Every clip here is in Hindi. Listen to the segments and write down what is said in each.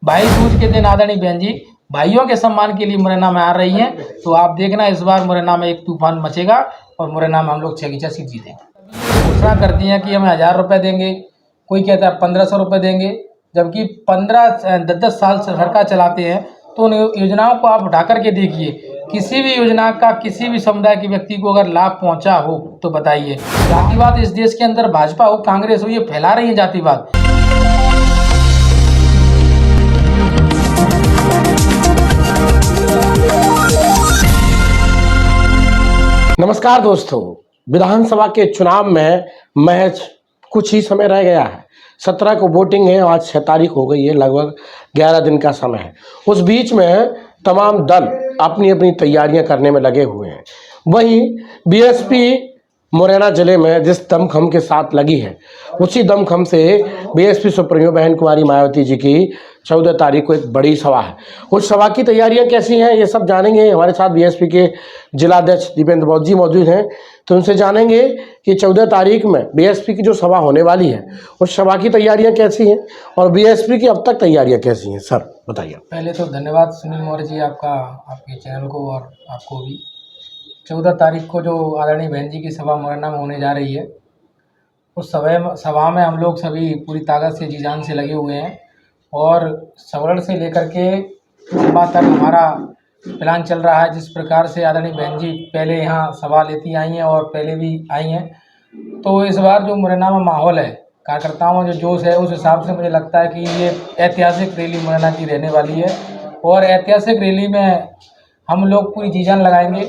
भाई दूज के दिन आदरणीय बहन जी भाइयों के सम्मान के लिए मुरैना में आ रही हैं। तो आप देखना इस बार मुरैना में एक तूफान मचेगा और मुरैना में हम लोग 6 की 6 सीट जीतेंगे। घोषणा करती हैं कि हमें 1000 रुपये देंगे, कोई कहता है 1500 रुपये देंगे, जबकि 10-10 साल से सरकार चलाते हैं। तो उन योजनाओं को आप उठा करके देखिए, किसी भी योजना का किसी भी समुदाय के व्यक्ति को अगर लाभ पहुंचा हो तो बताइए। जातिवाद इस देश के अंदर भाजपा हो कांग्रेस हो, ये फैला रही है जातिवाद। नमस्कार दोस्तों, विधानसभा के चुनाव में महज कुछ ही समय रह गया है। 17 को वोटिंग है, आज 6 तारीख हो गई है, लगभग 11 दिन का समय है। उस बीच में तमाम दल अपनी अपनी तैयारियां करने में लगे हुए हैं। वहीं बीएसपी मुरैना जिले में जिस दमखम के साथ लगी है, उसी दमखम से बीएसपी सुप्रीमो बहन कुमारी मायावती जी की 14 तारीख को एक बड़ी सभा है। उस सभा की तैयारियां कैसी हैं, ये सब जानेंगे। हमारे साथ बीएसपी के जिलाध्यक्ष दीपेंद्र बौद्ध जी मौजूद हैं, तो उनसे जानेंगे कि 14 तारीख में बीएसपी की जो सभा होने वाली है, उस सभा की तैयारियां कैसी हैं और बीएसपी की अब तक तैयारियां कैसी हैं। सर बताइए। पहले तो धन्यवाद सुनील मौर्य जी, आपका, आपके चैनल को और आपको भी। 14 तारीख को जो आदरणीय बहन जी की सभा मुरैना में होने जा रही है, उस सभा में हम लोग सभी पूरी ताकत से जी जान से लगे हुए हैं और सवर्ण से लेकर के लंबा तक हमारा प्लान चल रहा है। जिस प्रकार से आदरणीय बहन जी पहले यहाँ सभा लेती आई हैं और पहले भी आई हैं, तो इस बार जो मुरैना में माहौल है, कार्यकर्ताओं में जो जोश है, उस हिसाब से मुझे लगता है कि ये ऐतिहासिक रैली मुरैना की रहने वाली है। और ऐतिहासिक रैली में हम लोग पूरी जी जान लगाएंगे।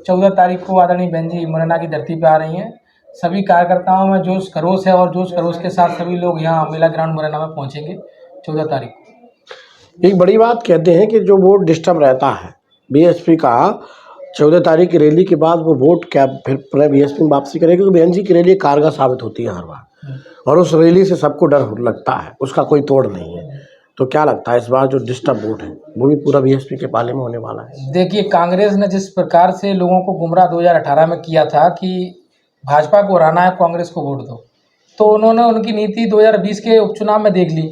14 तारीख को आदरणीय बहन जी मुरैना की धरती पर आ रही हैं। सभी कार्यकर्ताओं में जोश खरोश है और जोश खरोश के साथ सभी लोग यहाँ मेला ग्राउंड मुरैना में पहुँचेंगे 14 तारीख को। एक बड़ी बात कहते हैं कि जो वोट डिस्टर्ब रहता है बीएसपी का, 14 तारीख की रैली के बाद वो वोट क्या फिर बीएसपी में वापसी करेगी, क्योंकि बहन जी की रैली कारगर साबित होती है हर बार, और उस रैली से सबको डर लगता है, उसका कोई तोड़ नहीं है। तो क्या लगता है इस बार जो डिस्टर्ब वोट है वो भी पूरा बीएसपी के पाले में होने वाला है? देखिए, कांग्रेस ने जिस प्रकार से लोगों को गुमराह 2018 में किया था कि भाजपा को हराना है, कांग्रेस को वोट दो, तो उन्होंने उनकी नीति 2020 के उपचुनाव में देख ली।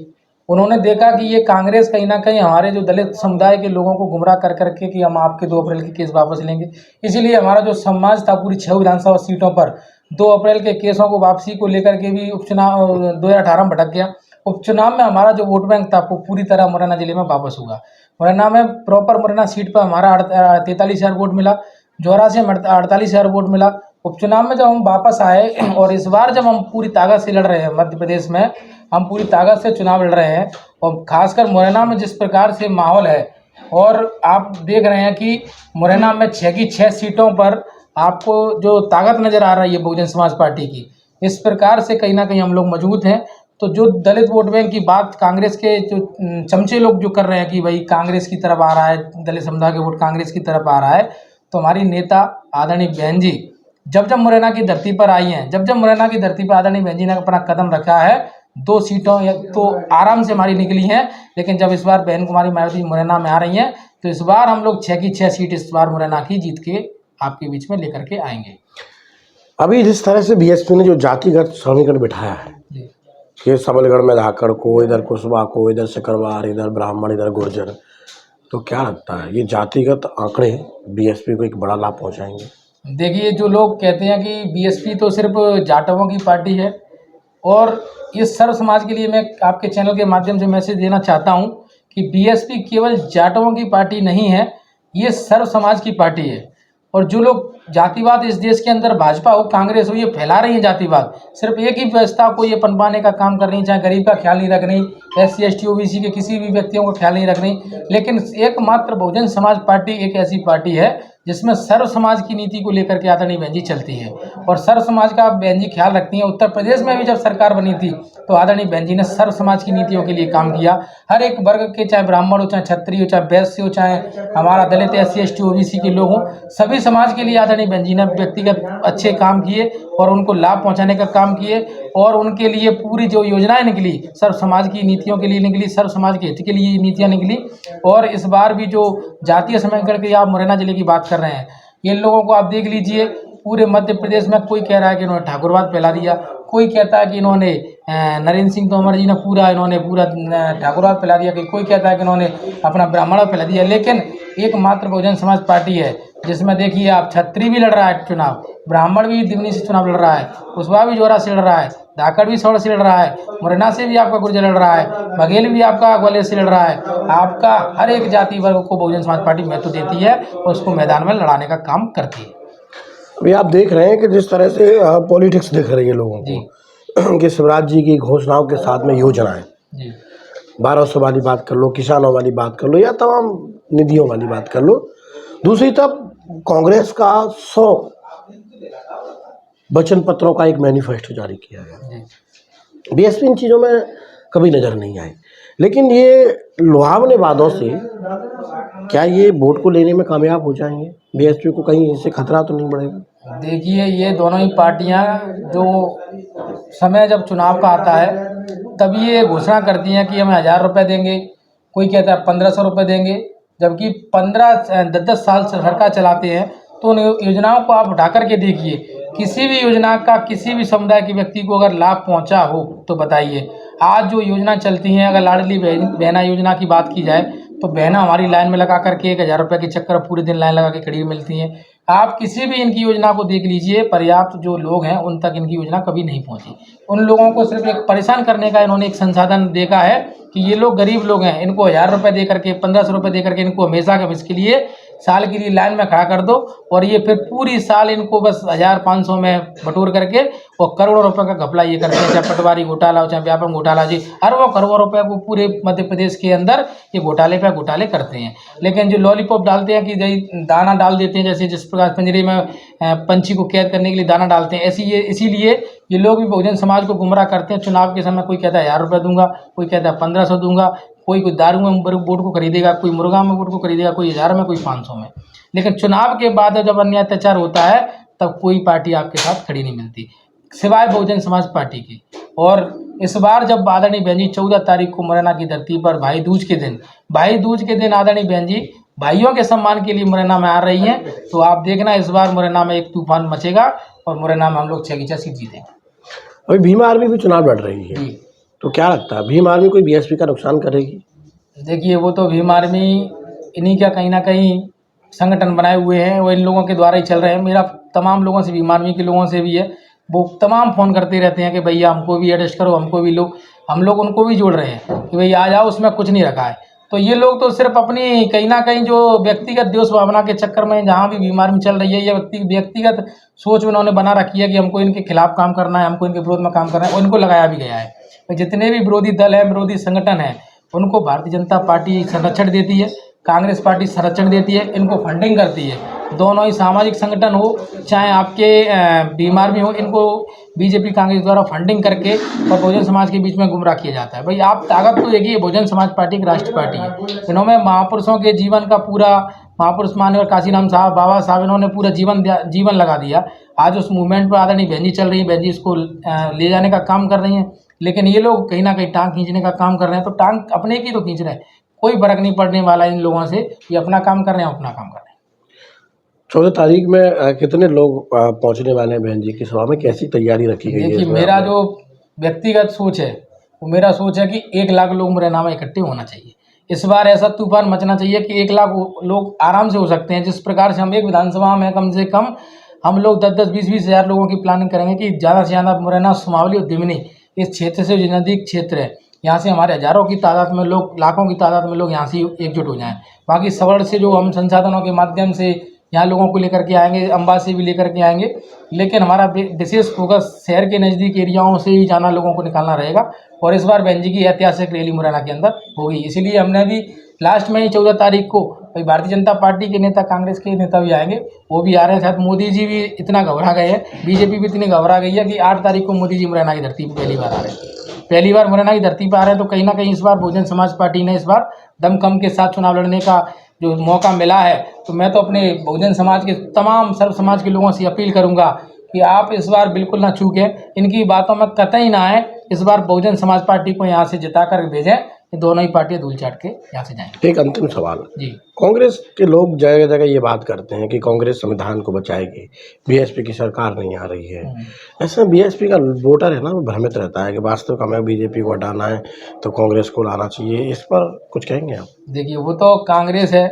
उन्होंने देखा कि ये कांग्रेस कहीं ना कहीं हमारे जो दलित समुदाय के लोगों को गुमराह कर करके कि हम आपके 2 अप्रैल के केस वापस लेंगे, इसीलिए हमारा जो समाज था पूरी 6 विधानसभा सीटों पर 2 अप्रैल के केसों को वापसी को लेकर के भी उपचुनाव 2018 में भटक गया। उपचुनाव में हमारा जो वोट बैंक था वो पूरी तरह मुरैना जिले में वापस हुआ। मुरैना में प्रॉपर मुरैना सीट पर हमारा 43,000 वोट मिला, जोरा से 48,000 वोट मिला। उपचुनाव में जब हम वापस आए और इस बार जब हम पूरी ताकत से लड़ रहे हैं, मध्य प्रदेश में हम पूरी ताकत से चुनाव लड़ रहे हैं, और खासकर मुरैना में जिस प्रकार से माहौल है, और आप देख रहे हैं कि मुरैना में 6 की 6 सीटों पर आपको जो ताकत नज़र आ रही है बहुजन समाज पार्टी की, इस प्रकार से कहीं ना कहीं हम लोग मजबूत हैं। तो जो दलित वोट बैंक की बात कांग्रेस के जो चमचे लोग जो कर रहे हैं कि भाई कांग्रेस की तरफ आ रहा है, दलित समुदाय के वोट कांग्रेस की तरफ आ रहा है, तो हमारी नेता आदरणीय बहन जी जब मुरैना की धरती पर आई हैं, जब मुरैना की धरती पर आदरणीय बहन जी ने अपना कदम रखा है, 2 सीटों तो आराम से हमारी निकली हैं। लेकिन जब इस बार बहन कुमारी मायावती मुरैना में आ रही हैं, तो इस बार हम लोग 6 की 6 सीट इस बार मुरैना की जीत के आपके बीच में लेकर के आएंगे। अभी जिस तरह से बीएसपी ने जो जातिगत समीकरण बिठाया है कि सबलगढ़ में धाकड़ को, इधर कुशवा को, इधर सिकरवार, इधर ब्राह्मण, इधर गुर्जर, तो क्या लगता है ये जातिगत आंकड़े बीएसपी को एक बड़ा लाभ पहुंचाएंगे? देखिए, जो लोग कहते हैं कि बीएसपी तो सिर्फ जाटवों की पार्टी है, और इस सर्व समाज के लिए मैं आपके चैनल के माध्यम से मैसेज देना चाहता हूं कि बीएसपी केवल जाटवों की पार्टी नहीं है, ये सर्व समाज की पार्टी है। और जो लोग जातिवाद इस देश के अंदर भाजपा हो कांग्रेस हो, ये फैला रही है जातिवाद, सिर्फ एक ही व्यवस्था को ये पनपाने का काम कर रही है, चाहे गरीब का ख्याल नहीं रख रही, SC ST OBC के किसी भी व्यक्तियों का ख्याल नहीं रख रही। लेकिन एकमात्र बहुजन समाज पार्टी एक ऐसी पार्टी है जिसमें सर्व समाज की नीति को लेकर के आदरणीय बहन जी चलती है, और सर्व समाज का बहन जी ख्याल रखती हैं। उत्तर प्रदेश में भी जब सरकार बनी थी तो आदरणीय बहन जी ने सर्व समाज की नीतियों के लिए काम किया। हर एक वर्ग के, चाहे ब्राह्मण हो, चाहे क्षत्रिय हो, चाहे वैश्य हो, चाहे हमारा दलित SC ST OBC के लोग हों, सभी समाज के लिए आदरणीय बहन जी ने व्यक्तिगत अच्छे काम किए और उनको लाभ पहुँचाने का काम किए, और उनके लिए पूरी जो योजनाएं निकली सर्व समाज की नीतियों के लिए निकली, सर्व समाज के हित के लिए नीतियाँ निकली। और इस बार भी जो जातीय समीकरण की आप मुरैना जिले की बात कर रहे हैं, इन लोगों को आप देख लीजिए, पूरे मध्य प्रदेश में कोई कह रहा है कि उन्होंने ठाकुरवाद फैला दिया, कोई कहता है कि इन्होंने नरेंद्र सिंह तोमर जी ने पूरा ठाकुरवाद फैला दिया, कि कोई कहता है कि इन्होंने अपना ब्राह्मण फैला दिया। लेकिन एकमात्र बहुजन समाज पार्टी है जिसमें देखिए आप छत्री भी लड़ रहा है चुनाव, ब्राह्मण भी दिमनी से चुनाव लड़ रहा है, कुशवाहा भी जोरा से लड़ रहा है, धाकड़ भी सौड़ से लड़ रहा है, मुरैना से भी आपका गुर्जर लड़ रहा है, बघेल भी आपका ग्वालियर से लड़ रहा है। आपका हर एक जाति वर्ग को बहुजन समाज पार्टी महत्व देती है और उसको मैदान में लड़ाने का काम करती है। अभी आप देख रहे हैं कि जिस तरह से पॉलिटिक्स दिख रही है लोगों जी को कि शिवराज जी की घोषणाओं के साथ में योजनाएं, जी 1200 वाली बात कर लो, किसानों वाली बात कर लो, या तमाम निधियों वाली बात कर लो। दूसरी तरफ कांग्रेस का 100 वचन पत्रों का एक मैनिफेस्टो जारी किया गया। जी बीएसपी इन चीज़ों में कभी नज़र नहीं आई, लेकिन ये लुभावने वादों से क्या ये वोट को लेने में कामयाब हो जाएंगे? बीएसपी को कहीं इससे खतरा तो नहीं बढ़ेगा? देखिए ये दोनों ही पार्टियां जो समय जब चुनाव का आता है तभी ये घोषणा करती हैं कि हमें 1000 रुपये देंगे, कोई कहता है 1500 रुपये देंगे, जबकि 10-10 साल से सरकार चलाते हैं। तो उन योजनाओं को आप उठा करके देखिए, किसी भी योजना का किसी भी समुदाय के व्यक्ति को अगर लाभ पहुंचा हो तो बताइए। आज जो योजना चलती हैं, अगर लाडली बहना योजना की बात की जाए तो बहना हमारी लाइन में लगा करके 1000 रुपये के चक्कर पूरे दिन लाइन लगा के खड़ी मिलती हैं। आप किसी भी इनकी योजना को देख लीजिए, पर्याप्त जो लोग हैं उन तक इनकी योजना कभी नहीं पहुंची। उन लोगों को सिर्फ एक परेशान करने का इन्होंने एक संसाधन देखा है कि ये लोग गरीब लोग हैं, इनको 1000 रुपये दे करके 1500 रुपये दे करके इनको हमेशा के इसके लिए साल के लिए लाइन में खड़ा कर दो और ये फिर पूरी साल इनको बस 1500 में बटोर करके और करोड़ों रुपए का घपला ये करते हैं, चाहे पटवारी घोटाला हो चाहे व्यापक घोटाला जी, अरबों करोड़ों रुपए को पूरे मध्य प्रदेश के अंदर ये घोटाले पे घोटाले करते हैं। लेकिन जो लॉलीपॉप डालते हैं कि दाना डाल देते हैं, जैसे जिस प्रकार पिंजरे में पंछी को कैद करने के लिए दाना डालते हैं, ऐसी ये इसीलिए ये लोग भी बहुजन समाज को गुमराह करते हैं। चुनाव के समय कोई कहता है 1000 रुपये दूंगा, कोई कहता है 1500 दूंगा, कोई दारू में वोट को खरीदेगा, कोई मुर्गा में वोट को खरीदेगा, कोई 1000 में, कोई 500 में। लेकिन चुनाव के बाद जब अन्याय अत्याचार होता है तब कोई पार्टी आपके साथ खड़ी नहीं मिलती सिवाय बहुजन समाज पार्टी की। और इस बार जब आदरणीय बहन जी 14 तारीख को मुरैना की धरती पर भाई दूज के दिन आदरणीय बहन जी भाइयों के सम्मान के लिए मुरैना में आ रही हैं, तो आप देखना इस बार मुरैना में एक तूफान मचेगा और मुरैना में हम लोग 6 की 6 सीट जीतेंगे। अभी भीम आर्मी भी चुनाव लड़ रही है, जी तो क्या लगता है भीम आर्मी कोई बीएसपी का नुकसान करेगी? देखिए वो तो भीम आर्मी इन्हीं का कहीं ना कहीं संगठन बनाए हुए हैं, वो इन लोगों के द्वारा ही चल रहे हैं। मेरा तमाम लोगों से, भीम आर्मी के लोगों से भी है, वो तमाम फ़ोन करते रहते हैं कि भैया हमको भी एडजस्ट करो, हमको भी लो, हम लोग उनको भी जोड़ रहे हैं कि भैया आ जाओ, उसमें कुछ नहीं रखा है। तो ये लोग तो सिर्फ अपनी कहीं ना कहीं जो व्यक्तिगत देश भावना के चक्कर में जहाँ भी भीम आर्मी चल रही है, ये व्यक्तिगत सोच उन्होंने बना रखी है कि हमको इनके खिलाफ काम करना है, हमको इनके विरोध में काम करना है, उनको लगाया भी गया है। तो जितने भी विरोधी दल हैं, विरोधी संगठन हैं, उनको भारतीय जनता पार्टी संरक्षण देती है, कांग्रेस पार्टी संरक्षण देती है, इनको फंडिंग करती है। दोनों ही सामाजिक संगठन हो चाहे आपके भीम आर्मी हो, इनको बीजेपी कांग्रेस द्वारा फंडिंग करके और बहुजन समाज के बीच में गुमराह किया जाता है। भाई आप ताकत तो देखिए, बहुजन समाज पार्टी की राष्ट्रीय पार्टी है। इन्होंने महापुरुषों के जीवन का पूरा, महापुरुष मान्यवर काशीराम साहब, बाबा साहब, इन्होंने पूरा जीवन लगा दिया। आज उस मूवमेंट पर आदरणीय बहन जी चल रही है, बहन जी इसको ले जाने का काम कर रही हैं। लेकिन ये लोग कहीं ना कहीं टांग खींचने का काम कर रहे हैं, तो टांग अपने की तो खींच रहे हैं, कोई फर्क नहीं पड़ने वाला इन लोगों से। ये अपना काम कर रहे हैं, अपना काम कर रहे हैं। 14 तारीख में कितने लोग पहुंचने वाले हैं बहन जी की सभा में? कैसी तैयारी रखी गई है? देखिए मेरा जो व्यक्तिगत सोच है वो मेरा सोच है कि 1 लाख लोग मुरैना में इकट्ठे होना चाहिए। इस बार ऐसा तूफान मचना चाहिए कि 1 लाख लोग आराम से हो सकते हैं। जिस प्रकार से हम एक विधानसभा में कम से कम हम लोग 10-10, 20-20 हज़ार लोगों की प्लानिंग करेंगे कि ज़्यादा से ज़्यादा मुरैना, सुमावली और दिमनी इस क्षेत्र से जो नज़दीक क्षेत्र है, यहाँ से हमारे हज़ारों की तादाद में लोग, लाखों की तादाद में लोग यहाँ से एकजुट हो जाएं। बाकी सवर्ण से जो हम संसाधनों के माध्यम से यहाँ लोगों को लेकर के आएंगे, अम्बा से भी लेकर के आएंगे, लेकिन हमारा विशेष फोकस शहर के नज़दीक एरियाओं से ही जाना, लोगों को निकालना रहेगा। और इस बार बहन जी की ऐतिहासिक रैली मुरैना के अंदर होगी, इसीलिए हमने भी लास्ट में ही 14 तारीख को भाई भारतीय जनता पार्टी के नेता, कांग्रेस के नेता भी आएंगे, वो भी आ रहे हैं। शायद मोदी जी भी इतना घबरा गए हैं, बीजेपी भी इतनी घबरा गई है कि 8 तारीख को मोदी जी मुरैना की धरती पर पहली बार आ रहे हैं, पहली बार मुरैना की धरती पर आ रहे हैं। तो कहीं ना कहीं इस बार बहुजन समाज पार्टी ने इस बार दमखम के साथ चुनाव लड़ने का जो मौका मिला है, तो मैं तो अपने बहुजन समाज के तमाम सर्व समाज के लोगों से अपील करूंगा कि आप इस बार बिल्कुल ना चूकें, इनकी बातों में कतई ना आए। इस बार बहुजन समाज पार्टी को यहाँ से जिता कर भेजें ये दोनों ही पार्टियां धूल चाट के यहाँ से जाएंगी। एक अंतिम सवाल, जी। कांग्रेस के लोग जगह जगह ये बात करते हैं कि कांग्रेस संविधान को बचाएगी, बीएसपी की सरकार नहीं आ रही है। ऐसे में बीएसपी का वोटर है ना, वो भ्रमित रहता है कि वास्तव में हमें बीजेपी को हटाना है तो कांग्रेस को लाना चाहिए। इस पर कुछ कहेंगे आप? देखिए, वो तो कांग्रेस है,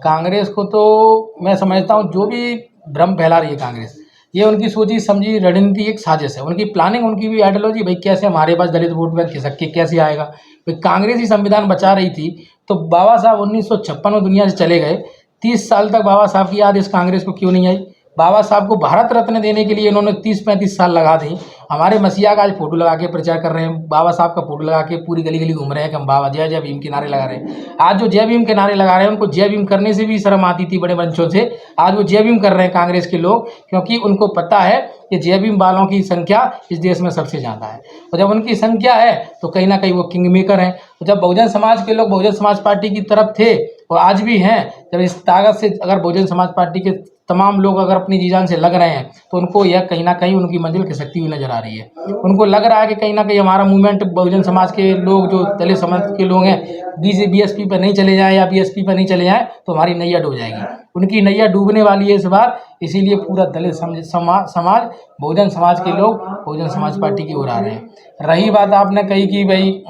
कांग्रेस को तो मैं समझता हूँ जो भी भ्रम फैला रही है कांग्रेस, ये उनकी सोची समझी रणनीति एक साजिश है, उनकी प्लानिंग, उनकी भी आइडियोलॉजी। भाई कैसे हमारे पास दलित वोट बैंक खिसक के कैसे आएगा? भाई कांग्रेस ही संविधान बचा रही थी तो बाबा साहब 1956 में दुनिया से चले गए, 30 साल तक बाबा साहब की याद इस कांग्रेस को क्यों नहीं आई? बाबा साहब को भारत रत्न देने के लिए इन्होंने 30-35 साल लगा दी। हमारे मसीहा का आज फोटो लगा के प्रचार कर रहे हैं, बाबा साहब का फोटो लगा के पूरी गली गली घूम रहे हैं कि हम बाबा जय जय भीम के नारे लगा रहे हैं। आज जो जय भीम के नारे लगा रहे हैं उनको जय भीम करने से भी शर्म आती थी बड़े मंचों से, आज वो जय भीम कर रहे हैं कांग्रेस के लोग, क्योंकि उनको पता है कि जय भीम वालों की संख्या इस देश में सबसे ज़्यादा है। और जब उनकी संख्या है तो कहीं ना कहीं वो किंग मेकर हैं। तो जब बहुजन समाज के लोग बहुजन समाज पार्टी की तरफ थे और आज भी हैं, जब इस ताकत से अगर बहुजन समाज पार्टी के तमाम लोग अगर अपनी जी जान से लग रहे हैं तो उनको यह कहीं ना कहीं उनकी मंजिल खिसकती हुई नजर आ रही है। उनको लग रहा है कि कहीं ना कहीं हमारा मूवमेंट, बहुजन समाज के लोग जो दलित समाज के लोग हैं, बीएसपी पर नहीं चले जाएं या बीएसपी पर नहीं चले जाएं तो हमारी नैया डूब जाएगी। उनकी नैया डूबने वाली है इस बार, इसीलिए पूरा दलित समाज बहुजन समाज के लोग बहुजन समाज पार्टी की ओर आ रहे हैं। रही बात आपने कही कि भाई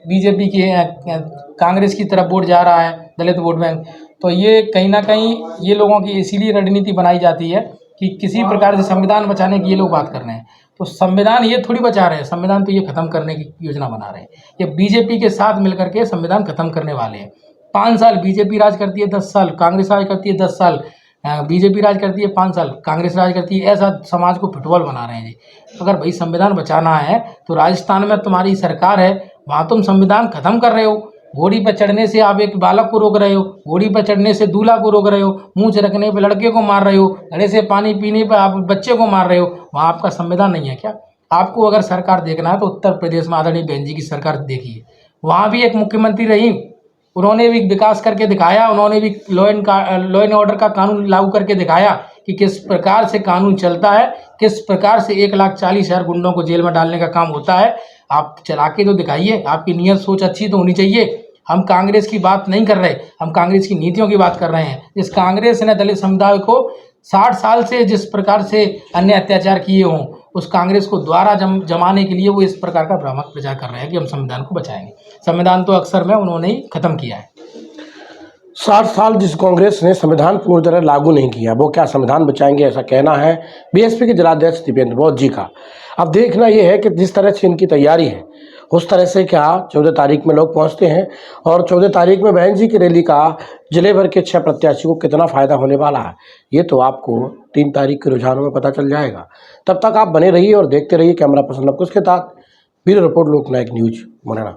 बीजेपी की कांग्रेस की तरफ वोट जा रहा है दलित वोट बैंक, तो ये कहीं ना कहीं ये लोगों की इसीलिए रणनीति बनाई जाती है कि किसी प्रकार से संविधान बचाने की ये लोग बात कर रहे हैं। तो संविधान ये थोड़ी बचा रहे हैं, संविधान तो ये खत्म करने की योजना बना रहे हैं। ये बीजेपी के साथ मिलकर के संविधान खत्म करने वाले हैं। 5 साल बीजेपी राज करती है, 10 साल कांग्रेस राज करती है, 10 साल बीजेपी राज करती है, 5 साल कांग्रेस राज करती है। ऐसा समाज को फुटबॉल बना रहे हैं जी। अगर भाई संविधान बचाना है तो राजस्थान में तुम्हारी सरकार है, वहाँ तुम संविधान खत्म कर रहे हो। घोड़ी पर चढ़ने से आप एक बालक को रोक रहे हो, घोड़ी पर चढ़ने से दूल्हा को रोक रहे हो, मूंछ रखने पर लड़के को मार रहे हो, घड़े से पानी पीने पर आप बच्चे को मार रहे हो। वहाँ आपका संविधान नहीं है क्या? आपको अगर सरकार देखना है तो उत्तर प्रदेश में आदरणीय बहन जी की सरकार देखिए, वहाँ भी एक मुख्यमंत्री रही, उन्होंने भी विकास करके दिखाया, उन्होंने भी लॉ एंड ऑर्डर का कानून लागू करके दिखाया कि किस प्रकार से कानून चलता है, किस प्रकार से 1,40,000 गुंडों को जेल में डालने का काम होता है। आप चला के तो दिखाइए, आपकी नीयत सोच अच्छी तो होनी चाहिए। हम कांग्रेस की बात नहीं कर रहे, हम कांग्रेस की नीतियों की बात कर रहे हैं। जिस कांग्रेस ने दलित समुदाय को 60 साल से जिस प्रकार से अन्य अत्याचार किए हों, उस कांग्रेस को द्वारा जमाने के लिए वो इस प्रकार का भ्रामक प्रचार कर रहे हैं कि हम संविधान को बचाएंगे। संविधान तो अक्सर में उन्होंने ही खत्म किया है। 60 साल जिस कांग्रेस ने संविधान पूरी तरह लागू नहीं किया, वो क्या संविधान बचाएंगे, ऐसा कहना है बीएसपी के जिलाध्यक्ष दीपेंद्र बौद्ध जी का। अब देखना ये है कि जिस तरह से इनकी तैयारी है उस तरह से क्या 14 तारीख में लोग पहुंचते हैं और 14 तारीख में बहन जी की रैली का जिले भर के 6 प्रत्याशियों को कितना फ़ायदा होने वाला है, ये तो आपको 3 तारीख के रुझानों में पता चल जाएगा। तब तक आप बने रहिए और देखते रहिए कैमरा पर्सन अंकुश के साथ। ब्यूरो रिपोर्ट, लोकनायक न्यूज, मुरैना।